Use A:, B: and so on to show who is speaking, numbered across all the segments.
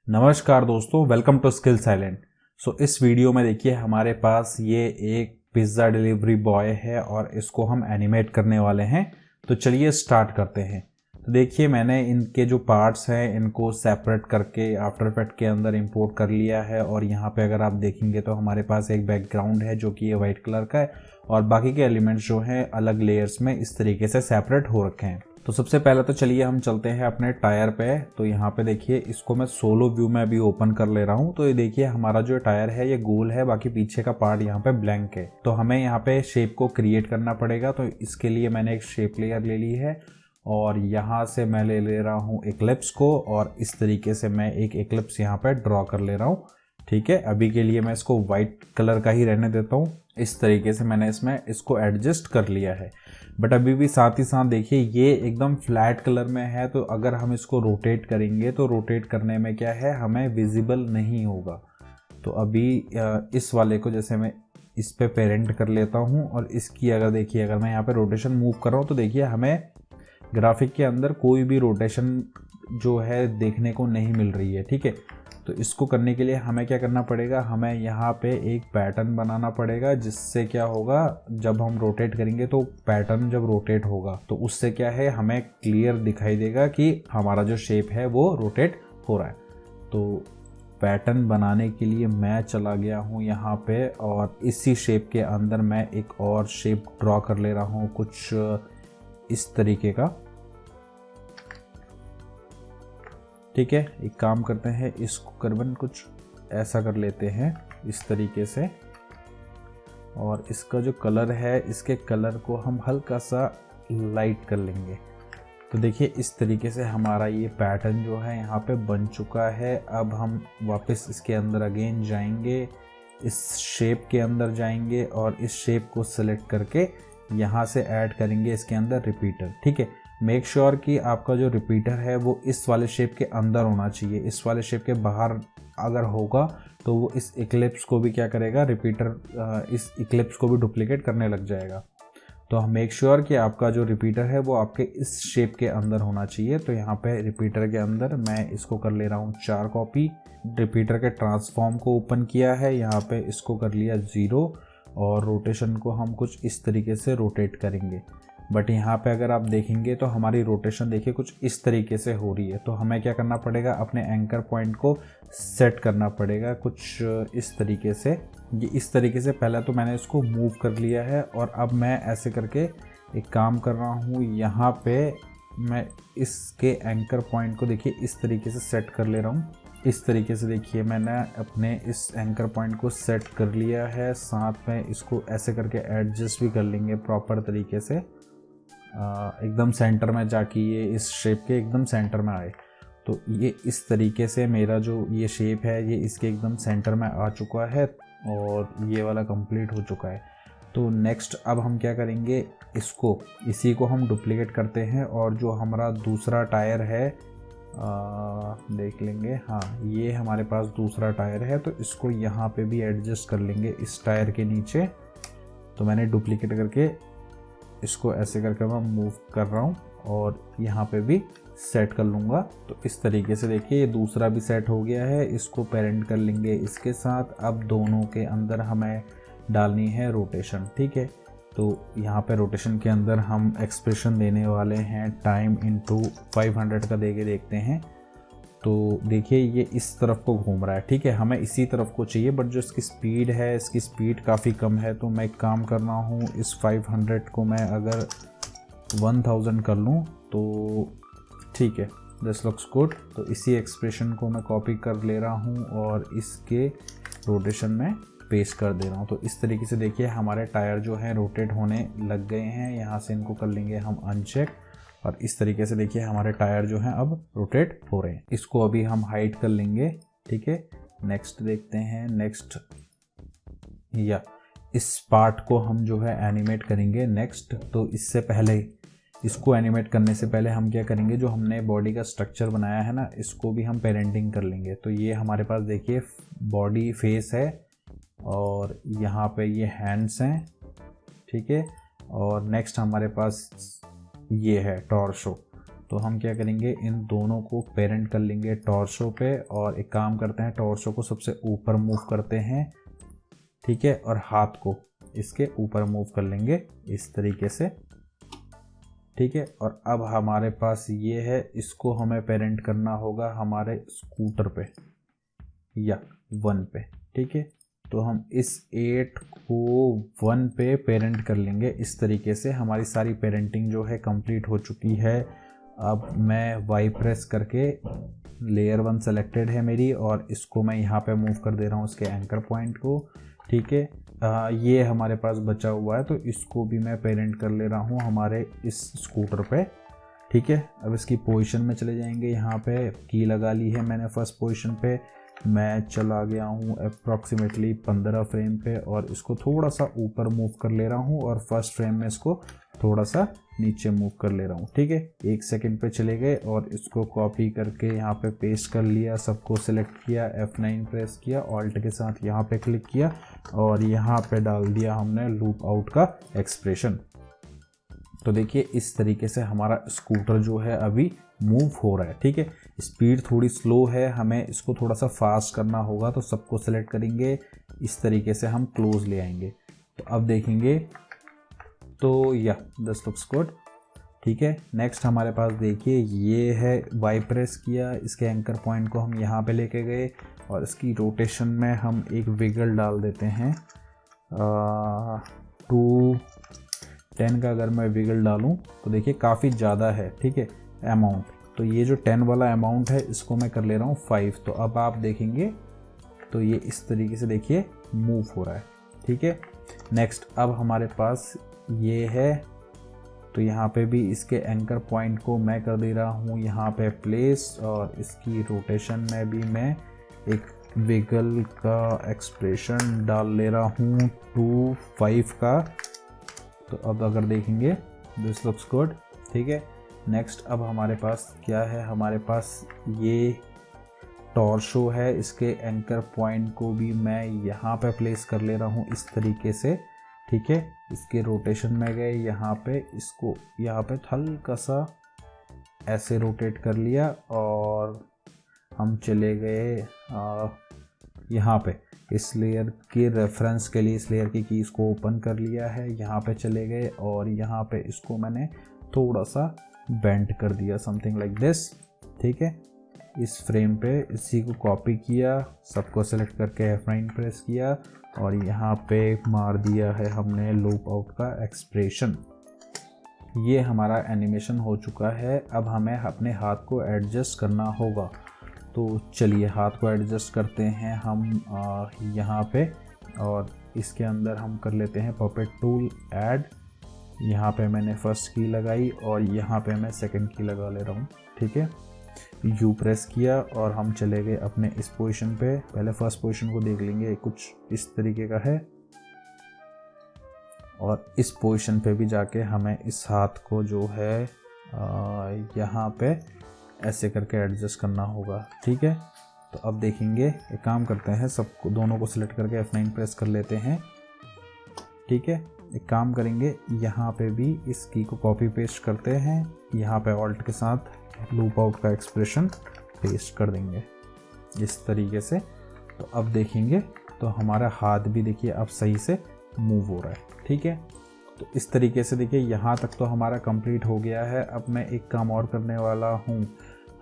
A: नमस्कार दोस्तों, welcome to skills island. इस वीडियो में देखिए हमारे पास ये एक पिज़्ज़ा डिलीवरी बॉय है और इसको हम एनिमेट करने वाले हैं। तो चलिए स्टार्ट करते हैं। तो देखिए मैंने इनके जो पार्ट्स हैं इनको सेपरेट करके आफ्टर इफेक्ट के अंदर इंपोर्ट कर लिया है और यहाँ पे अगर आप देखेंगे तो हमारे पास एक बैकग्राउंड है जो कि ये वाइट कलर का है और बाकी के एलिमेंट्स जो हैं अलग लेयर्स में इस तरीके से सेपरेट हो रखे हैं। तो सबसे पहले तो चलिए हम चलते हैं अपने टायर पे। तो यहाँ पे देखिए इसको मैं सोलो व्यू में अभी ओपन कर ले रहा हूँ। तो ये देखिए हमारा जो टायर है ये गोल है, बाकी पीछे का पार्ट यहाँ पे ब्लैंक है। तो हमें यहाँ पे शेप को क्रिएट करना पड़ेगा। तो इसके लिए मैंने एक शेप लेयर ले ली है और यहाँ से मैं ले रहा हूँ एक्लिप्स को और इस तरीके से मैं एक एक्लिप्स यहाँ पे ड्रॉ कर ले रहा हूँ। ठीक है, अभी के लिए मैं इसको वाइट कलर का ही रहने देता हूँ। इस तरीके से मैंने इसको एडजस्ट कर लिया है। बट अभी भी साथ ही साथ देखिए ये एकदम फ्लैट कलर में है, तो अगर हम इसको रोटेट करेंगे तो रोटेट करने में क्या है, हमें विजिबल नहीं होगा। तो अभी इस वाले को जैसे मैं इस पे पेरेंट कर लेता हूँ और इसकी अगर मैं यहाँ पे रोटेशन मूव कर रहा हूँ तो देखिए हमें ग्राफिक के अंदर कोई भी रोटेशन जो है देखने को नहीं मिल रही है। ठीक है, तो इसको करने के लिए हमें क्या करना पड़ेगा, हमें यहाँ पे एक पैटर्न बनाना पड़ेगा जिससे क्या होगा, जब हम रोटेट करेंगे तो पैटर्न जब रोटेट होगा तो उससे क्या है हमें क्लियर दिखाई देगा कि हमारा जो शेप है वो रोटेट हो रहा है। तो पैटर्न बनाने के लिए मैं चला गया हूँ यहाँ पे और इसी शेप के अंदर मैं एक और शेप ड्रॉ कर ले रहा हूँ कुछ इस तरीके का। ठीक है, एक काम करते हैं, इसको कर्बन कुछ ऐसा कर लेते हैं इस तरीके से और इसका जो कलर है इसके कलर को हम हल्का सा लाइट कर लेंगे। तो देखिए इस तरीके से हमारा ये पैटर्न जो है यहाँ पे बन चुका है। अब हम वापस इसके अंदर अगेन जाएंगे, इस शेप के अंदर जाएंगे और इस शेप को सिलेक्ट करके यहाँ से ऐड करेंगे इसके अंदर रिपीटर। ठीक है, मेक श्योर कि आपका जो रिपीटर है वो इस वाले शेप के अंदर होना चाहिए। इस वाले शेप के बाहर अगर होगा तो वो इस इक्लिप्स को भी क्या करेगा, रिपीटर इस इक्लिप्स को भी डुप्लीकेट करने लग जाएगा। तो हम मेक श्योर कि आपका जो रिपीटर है वो आपके इस शेप के अंदर होना चाहिए। तो यहाँ पे रिपीटर के अंदर मैं इसको कर ले रहा हूँ 4 कॉपी। रिपीटर के ट्रांसफॉर्म को ओपन किया है, यहाँ पे इसको कर लिया 0 और रोटेशन को हम कुछ इस तरीके से रोटेट करेंगे। बट यहाँ पे अगर आप देखेंगे तो हमारी रोटेशन देखिए कुछ इस तरीके से हो रही है। तो हमें क्या करना पड़ेगा, अपने एंकर पॉइंट को सेट करना पड़ेगा कुछ इस तरीके से। ये इस तरीके से पहले तो मैंने इसको मूव कर लिया है और अब मैं ऐसे करके एक काम कर रहा हूँ, यहाँ पे मैं इसके एंकर पॉइंट को देखिए इस तरीके से सेट कर ले रहा हूँ। इस तरीके से देखिए मैंने अपने इस एंकर पॉइंट को सेट कर लिया है। साथ में इसको ऐसे करके एडजस्ट भी कर लेंगे प्रॉपर तरीके से, एकदम सेंटर में जाके ये इस शेप के एकदम सेंटर में आए। तो ये इस तरीके से मेरा जो ये शेप है ये इसके एकदम सेंटर में आ चुका है और ये वाला कंप्लीट हो चुका है। तो नेक्स्ट अब हम क्या करेंगे, इसी को हम डुप्लीकेट करते हैं और जो हमारा दूसरा टायर है देख लेंगे। हाँ, ये हमारे पास दूसरा टायर है तो इसको यहाँ पे भी एडजस्ट कर लेंगे इस टायर के नीचे। तो मैंने डुप्लीकेट करके इसको ऐसे करके मैं मूव कर रहा हूँ और यहाँ पे भी सेट कर लूँगा। तो इस तरीके से देखिए ये दूसरा भी सेट हो गया है। इसको पेरेंट कर लेंगे इसके साथ। अब दोनों के अंदर हमें डालनी है रोटेशन। ठीक है, तो यहाँ पे रोटेशन के अंदर हम एक्सप्रेशन देने वाले हैं टाइम इनटू 500 का देके देखते हैं। तो देखिए ये इस तरफ को घूम रहा है। ठीक है, हमें इसी तरफ को चाहिए बट जो इसकी स्पीड है इसकी स्पीड काफ़ी कम है। तो मैं एक काम कर रहा हूँ, इस 500 को मैं अगर 1000 कर लूँ तो ठीक है, दिस लुक्स गुड। तो इसी एक्सप्रेशन को मैं कॉपी कर ले रहा हूँ और इसके रोटेशन में पेस्ट कर दे रहा हूँ। तो इस तरीके से देखिए हमारे टायर जो हैं रोटेट होने लग गए हैं। यहाँ से इनको कर लेंगे हम अनचेक और इस तरीके से देखिए हमारे टायर जो हैं अब रोटेट हो रहे हैं। इसको अभी हम हाइड कर लेंगे। ठीक है, नेक्स्ट देखते हैं। नेक्स्ट या इस पार्ट को हम जो है एनिमेट करेंगे नेक्स्ट। तो इससे पहले इसको एनिमेट करने से पहले हम क्या करेंगे, जो हमने बॉडी का स्ट्रक्चर बनाया है ना, इसको भी हम पेरेंटिंग कर लेंगे। तो ये हमारे पास देखिए बॉडी फेस है और यहाँ पे ये हैंड्स हैं। ठीक है, और नेक्स्ट हमारे पास ये है टॉर्सो। तो हम क्या करेंगे, इन दोनों को पेरेंट कर लेंगे टॉर्सो पे, और एक काम करते हैं टॉर्सो को सबसे ऊपर मूव करते हैं, ठीक है, और हाथ को इसके ऊपर मूव कर लेंगे इस तरीके से, ठीक है। और अब हमारे पास ये है, इसको हमें पेरेंट करना होगा हमारे स्कूटर पे या 1 पे, ठीक है। तो हम इस 8 को 1 पे पेरेंट कर लेंगे इस तरीके से। हमारी सारी पेरेंटिंग जो है कंप्लीट हो चुकी है। अब मैं वाई प्रेस करके लेयर 1 सेलेक्टेड है मेरी, और इसको मैं यहाँ पे मूव कर दे रहा हूँ इसके एंकर पॉइंट को, ठीक है। ये हमारे पास बचा हुआ है, तो इसको भी मैं पेरेंट कर ले रहा हूँ हमारे इस स्कूटर पे, ठीक है। अब इसकी पोजीशन में चले जाएंगे, यहाँ पे की लगा ली है मैंने फर्स्ट पोजीशन पे। मैं चला गया हूँ अप्रॉक्सीमेटली 15 फ्रेम पे, और इसको थोड़ा सा ऊपर मूव कर ले रहा हूँ, और फर्स्ट फ्रेम में इसको थोड़ा सा नीचे मूव कर ले रहा हूँ, ठीक है। 1 सेकंड पे चले गए और इसको कॉपी करके यहाँ पे पेस्ट कर लिया, सबको सिलेक्ट किया, F9 प्रेस किया, ऑल्ट के साथ यहाँ पे क्लिक किया, और यहाँ पे डाल दिया हमने लूप आउट का एक्सप्रेशन। तो देखिए इस तरीके से हमारा स्कूटर जो है अभी मूव हो रहा है, ठीक है। स्पीड थोड़ी स्लो है, हमें इसको थोड़ा सा फास्ट करना होगा, तो सबको सेलेक्ट करेंगे, इस तरीके से हम क्लोज ले आएंगे। तो अब देखेंगे तो या दिस लुक्स गुड, ठीक है। नेक्स्ट हमारे पास देखिए ये है, वाई प्रेस किया, इसके एंकर पॉइंट को हम यहाँ पे लेके गए, और इसकी रोटेशन में हम एक विगल डाल देते हैं। 210 का अगर मैं विगल डालूं तो देखिए काफ़ी ज़्यादा है, ठीक है, अमाउंट। तो ये जो 10 वाला अमाउंट है इसको मैं कर ले रहा हूँ 5। तो अब आप देखेंगे तो ये इस तरीके से देखिए मूव हो रहा है, ठीक है। नेक्स्ट अब हमारे पास ये है, तो यहाँ पे भी इसके एंकर पॉइंट को मैं कर दे रहा हूँ यहाँ पे प्लेस, और इसकी रोटेशन में भी मैं एक विगल का एक्सप्रेशन डाल ले रहा हूँ 2.5 का। तो अब अगर देखेंगे दिस लुक्स गुड, ठीक है। नेक्स्ट अब हमारे पास क्या है, हमारे पास ये टॉर्सो है, इसके एंकर पॉइंट को भी मैं यहाँ पे प्लेस कर ले रहा हूँ इस तरीके से, ठीक है। इसके रोटेशन में गए, यहाँ पे इसको यहाँ पे हल्का सा ऐसे रोटेट कर लिया, और हम चले गए यहाँ पे इस लेयर के रेफरेंस के लिए इस लेयर की कीज को ओपन कर लिया है, यहाँ पे चले गए, और यहाँ पे इसको मैंने थोड़ा सा बेंड कर दिया समथिंग लाइक दिस, ठीक है। इस फ्रेम पे इसी को कॉपी किया, सबको सेलेक्ट करके F9 प्रेस किया, और यहाँ पे मार दिया है हमने लूप आउट का एक्सप्रेशन। ये हमारा एनिमेशन हो चुका है। अब हमें अपने हाथ को एडजस्ट करना होगा, तो चलिए हाथ को एडजस्ट करते हैं हम यहाँ पे, और इसके अंदर हम कर लेते हैं पपेट टूल ऐड। यहाँ पे मैंने फर्स्ट की लगाई, और यहाँ पे मैं सेकंड की लगा ले रहा हूँ, ठीक है। यू प्रेस किया, और हम चले गए अपने इस पोजीशन पे। पहले फर्स्ट पोजीशन को देख लेंगे, कुछ इस तरीके का है, और इस पोजीशन पे भी जाके हमें इस हाथ को जो है यहाँ पे ऐसे करके एडजस्ट करना होगा, ठीक है। तो अब देखेंगे, एक काम करते हैं, सबको दोनों को सिलेक्ट करके F9 प्रेस कर लेते हैं, ठीक है। एक काम करेंगे, यहाँ पे भी इस की को कॉपी पेस्ट करते हैं, यहाँ पे ऑल्ट के साथ लूप आउट का एक्सप्रेशन पेस्ट कर देंगे इस तरीके से। तो अब देखेंगे तो हमारा हाथ भी देखिए अब सही से मूव हो रहा है, ठीक है। तो इस तरीके से देखिए यहाँ तक तो हमारा कंप्लीट हो गया है। अब मैं एक काम और करने वाला हूँ,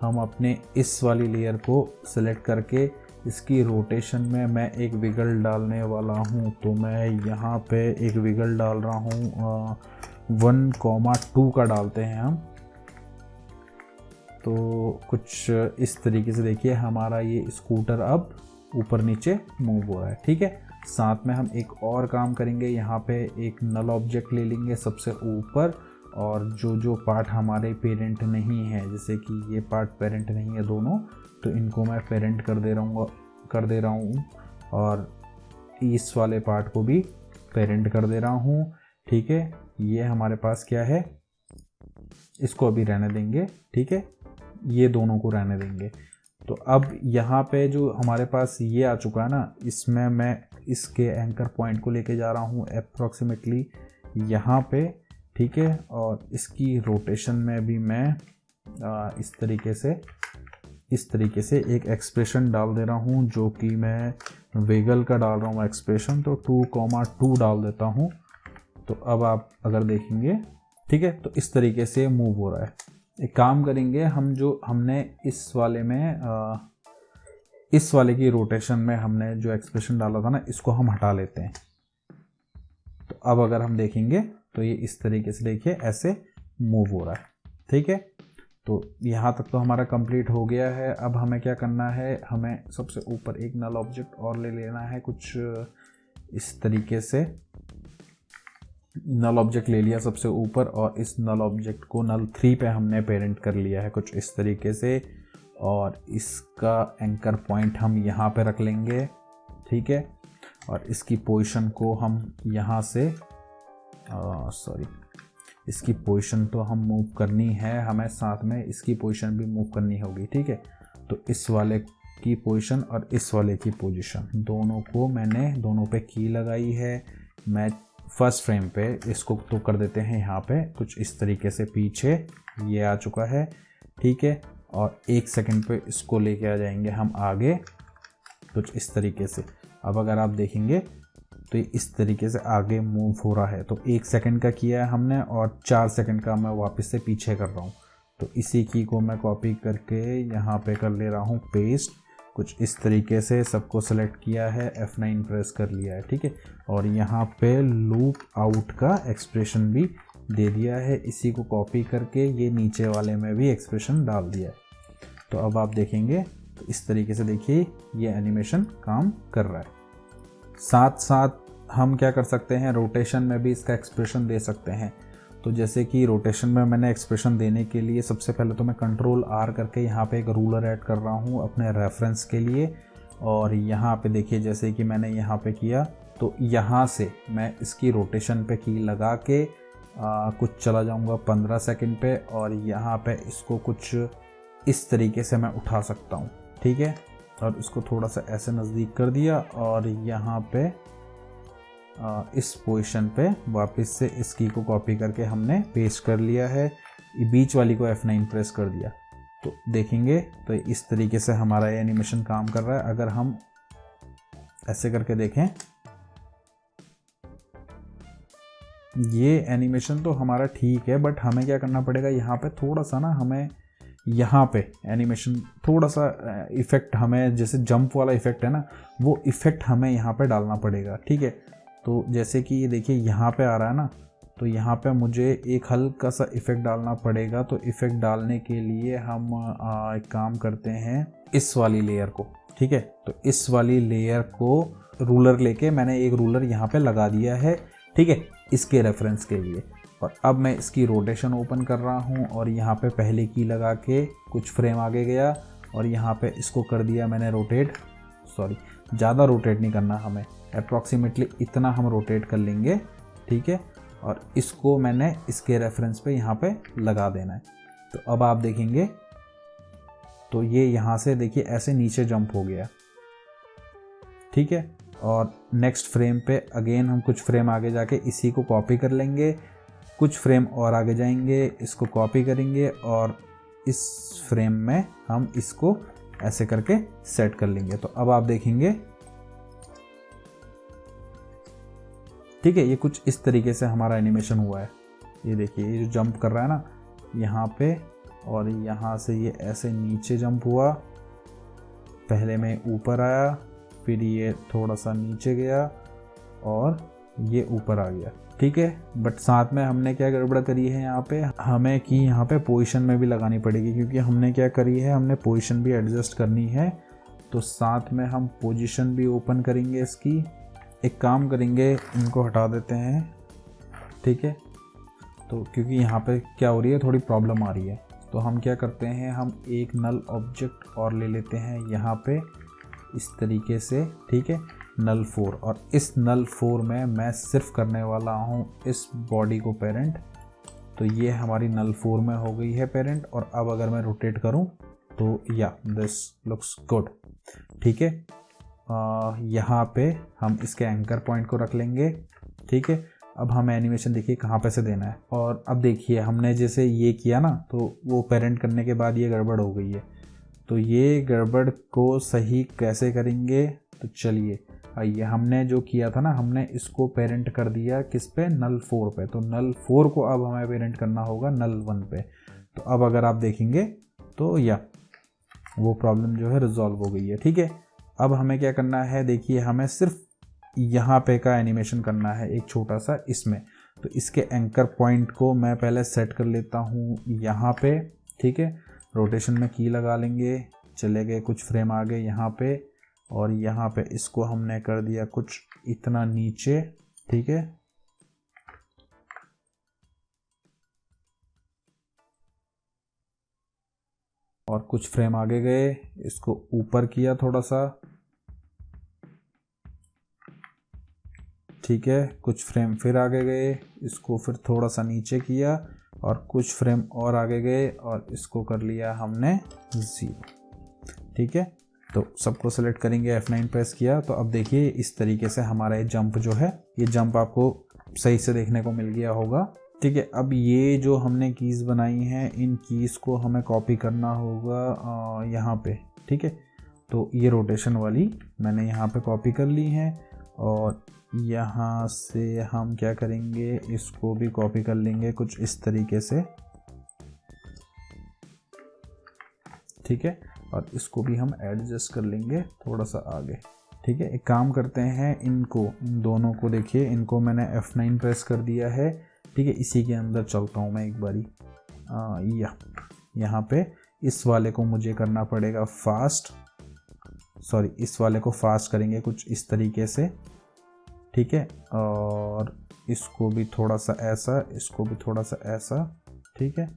A: हम अपने इस वाली लेयर को सिलेक्ट करके इसकी रोटेशन में मैं एक विगल डालने वाला हूँ। तो मैं यहाँ पे एक विगल डाल रहा हूँ 1,2 का डालते हैं हम। तो कुछ इस तरीके से देखिए हमारा ये स्कूटर अब ऊपर नीचे मूव हो रहा है, ठीक है। साथ में हम एक और काम करेंगे, यहाँ पे एक नल ऑब्जेक्ट ले लेंगे सबसे ऊपर, और जो पार्ट हमारे पेरेंट नहीं है, जैसे कि ये पार्ट पेरेंट नहीं है दोनों, तो इनको मैं पेरेंट कर दे रहा हूँ और इस वाले पार्ट को भी पेरेंट कर दे रहा हूँ, ठीक है। ये हमारे पास क्या है, इसको अभी रहने देंगे, ठीक है, ये दोनों को रहने देंगे। तो अब यहाँ पे जो हमारे पास ये आ चुका है ना, इसमें मैं इसके एंकर पॉइंट को लेके जा रहा हूँ अप्रॉक्सीमेटली यहाँ पे, ठीक है। और इसकी रोटेशन में भी मैं इस तरीके से एक एक्सप्रेशन डाल दे रहा हूँ, जो कि मैं वेगल का डाल रहा हूँ एक्सप्रेशन, तो 2,2 डाल देता हूँ। तो अब आप अगर देखेंगे, ठीक है, तो इस तरीके से मूव हो रहा है। एक काम करेंगे हम, जो हमने इस वाले की रोटेशन में हमने जो एक्सप्रेशन डाला था ना, इसको हम हटा लेते हैं। तो अब अगर हम देखेंगे तो ये इस तरीके से देखिए ऐसे मूव हो रहा है, ठीक है। तो यहाँ तक तो हमारा कंप्लीट हो गया है। अब हमें क्या करना है, हमें सबसे ऊपर एक नल ऑब्जेक्ट और ले लेना है, कुछ इस तरीके से नल ऑब्जेक्ट ले लिया सबसे ऊपर, और इस नल ऑब्जेक्ट को नल 3 पे हमने पेरेंट कर लिया है कुछ इस तरीके से, और इसका एंकर पॉइंट हम यहाँ पे रख लेंगे, ठीक है। और इसकी पोजीशन को हम यहाँ से इसकी पोजीशन तो हम मूव करनी है, हमें साथ में इसकी पोजीशन भी मूव करनी होगी, ठीक है। तो इस वाले की पोजीशन और इस वाले की पोजीशन दोनों को मैंने दोनों पे की लगाई है। मैं फर्स्ट फ्रेम पे इसको तो कर देते हैं यहाँ पे कुछ इस तरीके से, पीछे ये आ चुका है, ठीक है। और 1 सेकंड पे इसको लेके आ जाएंगे हम आगे कुछ इस तरीके से। अब अगर आप देखेंगे तो ये इस तरीके से आगे मूव हो रहा है। तो 1 सेकंड का किया है हमने और 4 सेकंड का मैं वापस से पीछे कर रहा हूँ। तो इसी की को मैं कॉपी करके यहाँ पे कर ले रहा हूँ पेस्ट, कुछ इस तरीके से सबको सेलेक्ट किया है, F9 प्रेस कर लिया है, ठीक है। और यहाँ पे लूप आउट का एक्सप्रेशन भी दे दिया है, इसी को कॉपी करके ये नीचे वाले में भी एक्सप्रेशन डाल दिया है। तो अब आप देखेंगे तो इस तरीके से देखिए ये एनिमेशन काम कर रहा है। साथ साथ हम क्या कर सकते हैं, रोटेशन में भी इसका एक्सप्रेशन दे सकते हैं। तो जैसे कि रोटेशन में मैंने एक्सप्रेशन देने के लिए सबसे पहले तो मैं Ctrl+R करके यहाँ पे एक रूलर ऐड कर रहा हूँ अपने रेफरेंस के लिए। और यहाँ पे देखिए जैसे कि मैंने यहाँ पे किया, तो यहाँ से मैं इसकी रोटेशन पे की लगा के कुछ चला जाऊँगा 15 सेकंड पे, और यहाँ पे इसको कुछ इस तरीके से मैं उठा सकता हूँ, ठीक है। और इसको थोड़ा सा ऐसे नज़दीक कर दिया और यहाँ पे इस पोजीशन पे वापस से इस की को कॉपी करके हमने पेस्ट कर लिया है, बीच वाली को F9 प्रेस कर दिया। तो देखेंगे तो इस तरीके से हमारा ये एनिमेशन काम कर रहा है। अगर हम ऐसे करके देखें, ये एनिमेशन तो हमारा ठीक है, बट हमें क्या करना पड़ेगा, यहाँ पे थोड़ा सा ना, हमें यहाँ पे एनिमेशन थोड़ा सा इफ़ेक्ट, हमें जैसे जंप वाला इफ़ेक्ट है ना, वो इफ़ेक्ट हमें यहाँ पे डालना पड़ेगा, ठीक है। तो जैसे कि ये देखिए यहाँ पे आ रहा है ना, तो यहाँ पे मुझे एक हल्का सा इफ़ेक्ट डालना पड़ेगा। तो इफ़ेक्ट डालने के लिए हम एक काम करते हैं, इस वाली लेयर को, ठीक है। तो इस वाली लेयर को रूलर लेके मैंने एक रूलर यहाँ पे लगा दिया है, ठीक है, इसके रेफरेंस के लिए। और अब मैं इसकी रोटेशन ओपन कर रहा हूँ और यहाँ पे पहले की लगा के कुछ फ्रेम आगे गया और यहाँ पे इसको कर दिया मैंने रोटेट, ज़्यादा रोटेट नहीं करना हमें, अप्रॉक्सीमेटली इतना हम रोटेट कर लेंगे, ठीक है। और इसको मैंने इसके रेफरेंस पे यहाँ पे लगा देना है। तो अब आप देखेंगे तो ये यहाँ से देखिए ऐसे नीचे जंप हो गया, ठीक है। और नेक्स्ट फ्रेम पे अगेन हम कुछ फ्रेम आगे जाके इसी को कॉपी कर लेंगे, कुछ फ्रेम और आगे जाएंगे, इसको कॉपी करेंगे और इस फ्रेम में हम इसको ऐसे करके सेट कर लेंगे। तो अब आप देखेंगे, ठीक है, ये कुछ इस तरीके से हमारा एनिमेशन हुआ है। ये देखिए ये जो जंप कर रहा है ना यहाँ पे, और यहाँ से ये ऐसे नीचे जंप हुआ, पहले में ऊपर आया, फिर ये थोड़ा सा नीचे गया और ये ऊपर आ गया, ठीक है। बट साथ में हमने क्या गड़बड़ करी है यहाँ पे, हमें कि यहाँ पे पोजीशन में भी लगानी पड़ेगी, क्योंकि हमने क्या करी है, हमने पोजीशन भी एडजस्ट करनी है। तो साथ में हम पोजीशन भी ओपन करेंगे इसकी। एक काम करेंगे, इनको हटा देते हैं, ठीक है। तो क्योंकि यहाँ पे क्या हो रही है, थोड़ी प्रॉब्लम आ रही है। तो हम क्या करते हैं, हम एक नल ऑब्जेक्ट और ले लेते हैं यहाँ पे इस तरीके से, ठीक है, नल 4। और इस नल 4 में मैं सिर्फ करने वाला हूँ इस बॉडी को पेरेंट। तो ये हमारी नल 4 में हो गई है पेरेंट। और अब अगर मैं रोटेट करूँ तो या दिस लुक्स गुड, ठीक है। यहाँ पे हम इसके एंकर पॉइंट को रख लेंगे, ठीक है। अब हमें एनिमेशन देखिए कहाँ पे से देना है। और अब देखिए हमने जैसे ये किया ना, तो वो पेरेंट करने के बाद ये गड़बड़ हो गई है। तो ये गड़बड़ को सही कैसे करेंगे, तो चलिए ये हमने जो किया था ना, हमने इसको पेरेंट कर दिया किस पे, null 4 पे। तो null 4 को अब हमें पेरेंट करना होगा null 1 पे। तो अब अगर आप देखेंगे तो या वो प्रॉब्लम जो है रिजॉल्व हो गई है। ठीक है, अब हमें क्या करना है, देखिए हमें सिर्फ यहाँ पे का एनिमेशन करना है एक छोटा सा इसमें। तो इसके एंकर पॉइंट को मैं पहले सेट कर लेता हूँ यहाँ पे। ठीक है, रोटेशन में की लगा लेंगे, चले गए कुछ फ्रेम आगे यहाँ पे, और यहाँ पे इसको हमने कर दिया कुछ इतना नीचे। ठीक है, और कुछ फ्रेम आगे गए, इसको ऊपर किया थोड़ा सा। ठीक है, कुछ फ्रेम फिर आगे गए, इसको फिर थोड़ा सा नीचे किया, और कुछ फ्रेम और आगे गए और इसको कर लिया हमने 0। ठीक है, तो सबको सेलेक्ट करेंगे, F9 प्रेस किया। तो अब देखिए इस तरीके से हमारा ये जंप जो है, ये जंप आपको सही से देखने को मिल गया होगा। ठीक है, अब ये जो हमने कीज़ बनाई हैं, इन कीज़ को हमें कॉपी करना होगा यहाँ पे। ठीक है, तो ये रोटेशन वाली मैंने यहाँ पे कॉपी कर ली हैं, और यहाँ से हम क्या करेंगे, इसको भी कॉपी कर लेंगे कुछ इस तरीके से। ठीक है, और इसको भी हम एडजस्ट कर लेंगे थोड़ा सा आगे। ठीक है, एक काम करते हैं, इनको इन दोनों को देखिए, इनको मैंने F9 प्रेस कर दिया है। ठीक है, इसी के अंदर चलता हूँ मैं एक बारी। यहाँ पे इस वाले को मुझे करना पड़ेगा फास्ट, सॉरी इस वाले को फास्ट करेंगे कुछ इस तरीके से। ठीक है, और इसको भी थोड़ा सा ऐसा, इसको भी थोड़ा सा ऐसा। ठीक है,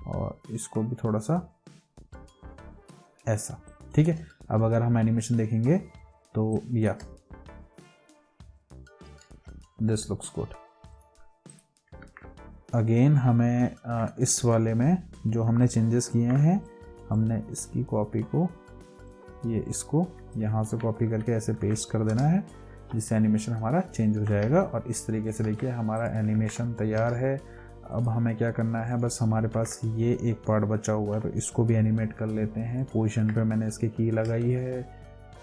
A: और इसको भी थोड़ा सा ऐसा। ठीक है, अब अगर हम एनिमेशन देखेंगे तो या दिस लुक्स गुड। अगेन हमें इस वाले में जो हमने चेंजेस किए हैं, हमने इसकी कॉपी को, ये इसको यहाँ से कॉपी करके ऐसे पेस्ट कर देना है, जिससे एनिमेशन हमारा चेंज हो जाएगा। और इस तरीके से देखिए हमारा एनिमेशन तैयार है। अब हमें क्या करना है, बस हमारे पास ये एक पार्ट बचा हुआ है, तो इसको भी एनिमेट कर लेते हैं। पोजीशन पे मैंने इसकी की लगाई है,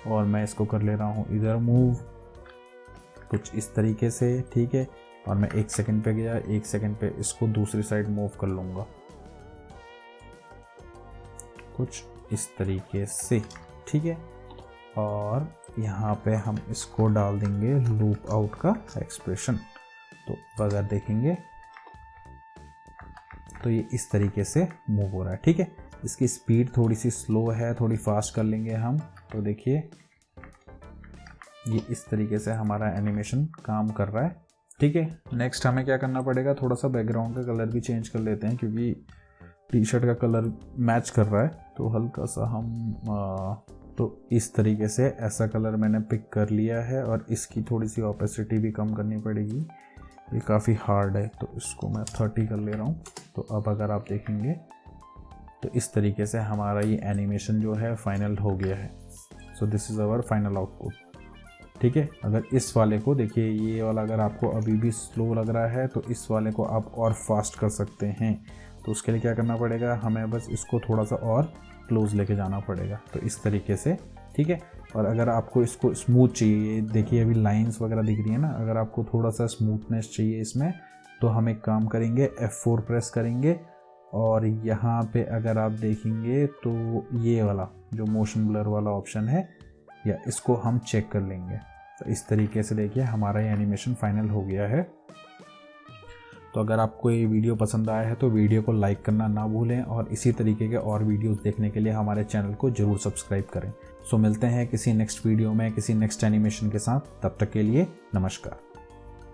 A: और मैं इसको कर ले रहा हूँ इधर मूव कुछ इस तरीके से। ठीक है, और मैं 1 सेकंड पे गया, 1 सेकंड पे इसको दूसरी साइड मूव कर लूँगा कुछ इस तरीके से। ठीक है, और यहाँ पे हम इसको डाल देंगे लूप आउट का एक्सप्रेशन। तो अगर देखेंगे तो ये इस तरीके से मूव हो रहा है। ठीक है, इसकी स्पीड थोड़ी सी स्लो है, थोड़ी फास्ट कर लेंगे हम। तो देखिए ये इस तरीके से हमारा एनिमेशन काम कर रहा है। ठीक है, नेक्स्ट हमें क्या करना पड़ेगा, थोड़ा सा बैकग्राउंड का कलर भी चेंज कर लेते हैं, क्योंकि टी शर्ट का कलर मैच कर रहा है। तो हल्का सा हम तो इस तरीके से ऐसा कलर मैंने पिक कर लिया है, और इसकी थोड़ी सी ऑपेसिटी भी कम करनी पड़ेगी, ये काफ़ी हार्ड है। तो इसको मैं 30 कर ले रहा हूँ। तो अब अगर आप देखेंगे तो इस तरीके से हमारा ये एनिमेशन जो है फाइनल हो गया है। So this is our final output. ठीक है, अगर इस वाले को देखिए, ये वाला अगर आपको अभी भी स्लो लग रहा है, तो इस वाले को आप और फास्ट कर सकते हैं। तो उसके लिए क्या करना पड़ेगा, हमें बस इसको थोड़ा सा और क्लोज लेके जाना पड़ेगा। तो इस तरीके से। ठीक है, और अगर आपको इसको स्मूथ चाहिए, देखिए अभी लाइंस वगैरह दिख रही है ना, अगर आपको थोड़ा सा स्मूथनेस चाहिए इसमें, तो हम एक काम करेंगे, F4 प्रेस करेंगे, और यहाँ पे अगर आप देखेंगे तो ये वाला जो मोशन ब्लर वाला ऑप्शन है, या इसको हम चेक कर लेंगे। तो इस तरीके से देखिए हमारा ये एनिमेशन फाइनल हो गया है। तो अगर आपको ये वीडियो पसंद आया है तो वीडियो को लाइक करना ना भूलें, और इसी तरीके के और वीडियोस देखने के लिए हमारे चैनल को ज़रूर सब्सक्राइब करें। सो मिलते हैं किसी नेक्स्ट वीडियो में किसी नेक्स्ट एनिमेशन के साथ। तब तक के लिए नमस्कार।